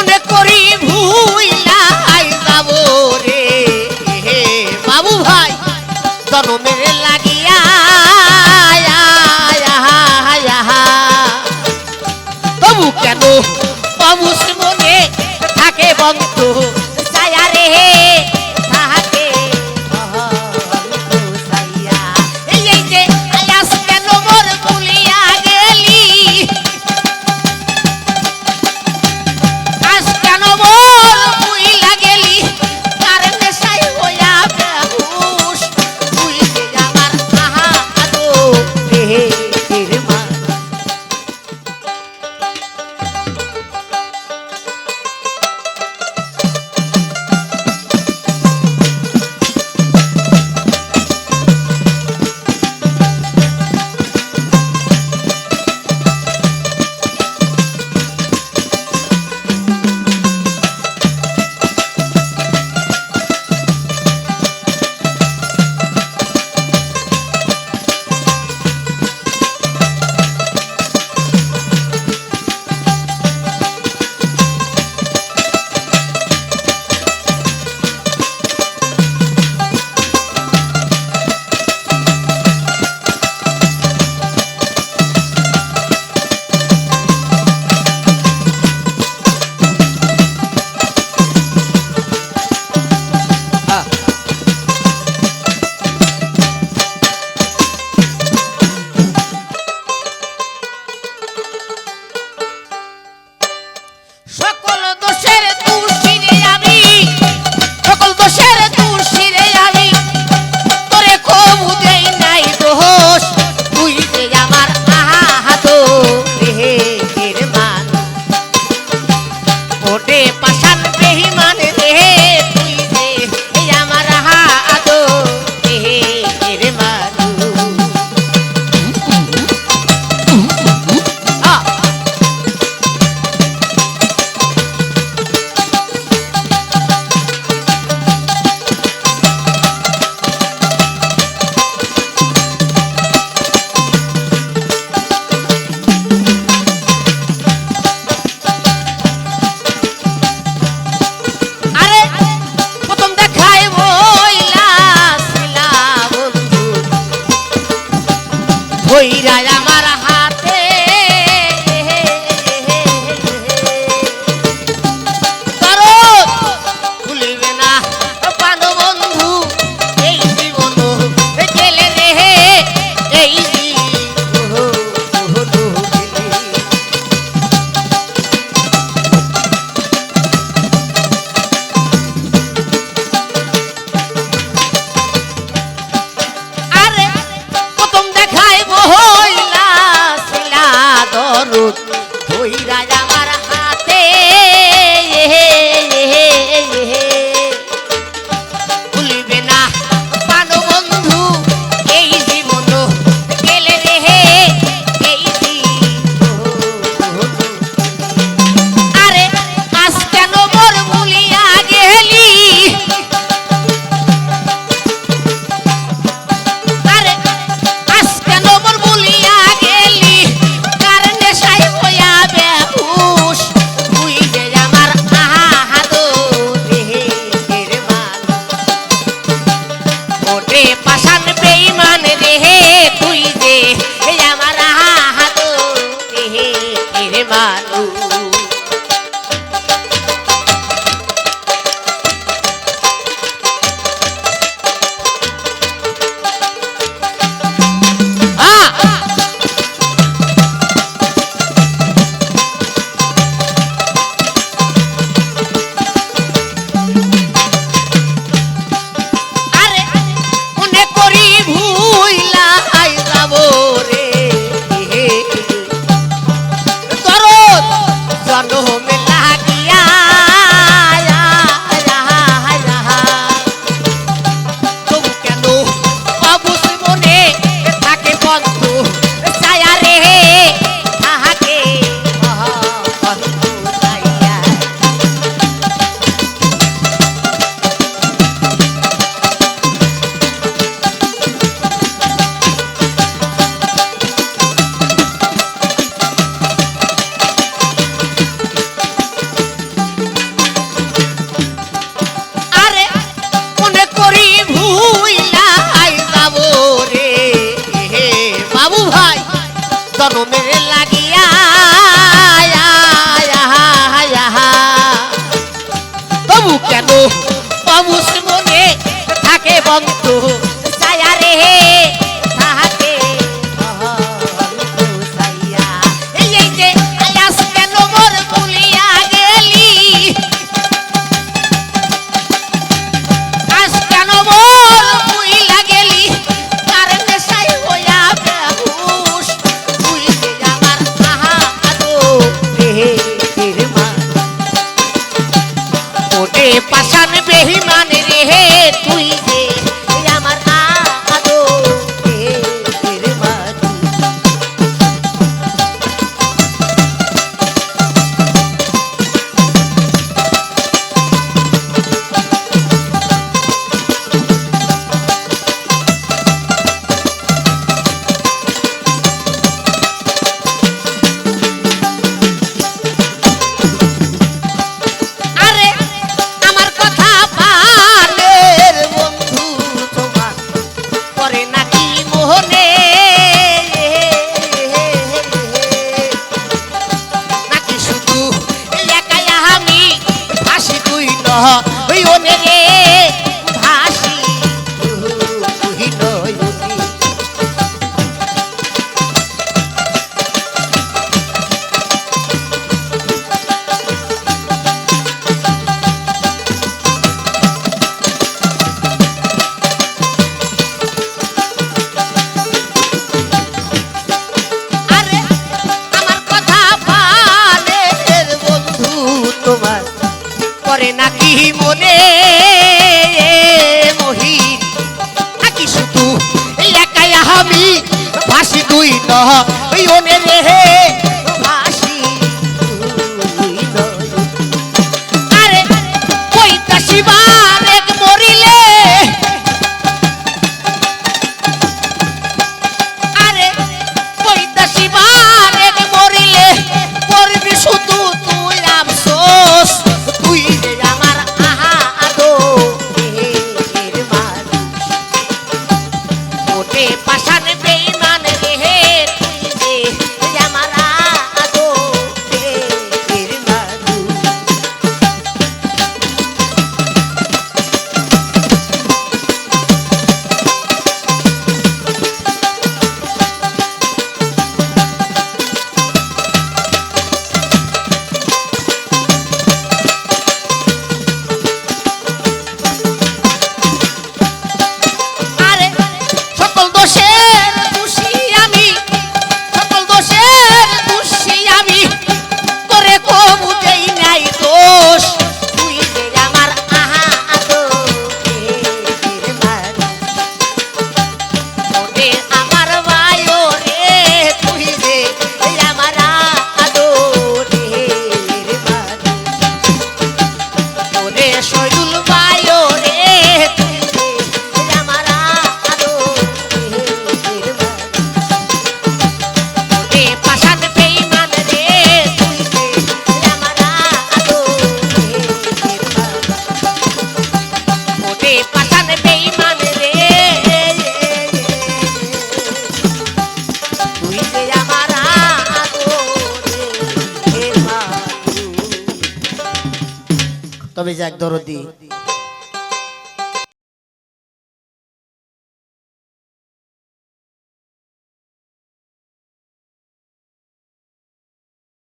মনে করি ভুইলাই যাব রে বাবু ভাই জনমের লাগিয়া তবু কেন বাবু মনে থাকে বন্ধু ছায়া রে থাকে ছায়া এই যে আয়াস কেন মোর ভুলিয়া গেলি আজ কেন মোর ভুলিয়া গেলি তার নেশায় হইয়া বেহুশ তুই যে আমার আহাদো রে মা সকল দোষের দোষী রে আমি সকল দোষের দোষী রে আমি তোরে কবু দেই নাই দোষ তুই যে আমার আহাদো রে মান ওটে পাশান বেঈমান রে তুই যে আমার আহাদো রে মান জনমের লাগিয়া তবু কেন অবুস মনে থাকে বন্ধু ছায়া রে থাকে ছায়া এই যে আয়াস কেন মোর ভুলিয়া গেলি আজ কেন মোর ভুলিয়া গেলি কার নেশাই হইয়া বেহুশ তুই যে আমার আহাদো দেহের মান ওরে পাশান বেহিমান রে তুই যে আমার আদো দেহের মান আরে আমার কথা পানের বন্ধু তোমার করে নাকি মোহনে নাকি শুধু একাই আমি ভাসি তুই নয়নে রে ভাসি তুই নয়নে আরে আমার কথা পানের বন্ধু তোমার করে নাকি মনে মহিন নাকি শুধু একাই আমি ভাসি তুই নয়নে রে ভাসি তুই নয়নে আরে কইতাছি বারেক মরিলে আরে কইতাছি বারেক মরিলে করবি শুধু তুই আফসোস তুই যে আমার আহাদো দেহের মানুষ ওরে পাশান বেঈমান রে তুই যে আমার আহাদো দেহের মানুষ আরে সকল দোষের দোষী আমি সকল দোষের দোষী আমি তোরে কবু দেই নাই দোষ তুই যে আমার আহাদো দেহের মানুষ ওরে আমার ভাইও রে তুই যে আমার আহাদো দেহের মানুষ ওরে শৈলুল ভাইও রে তুই যে আমার আহাদো দেহের মানুষ ওরে পাশান বেঈমান রে তুই যে আমার আহাদো দেহের মানুষ ওরে পাশান বেঈমান রে তুই যে আমার আহাদো দেহের মানুষ তবে যাক দরদি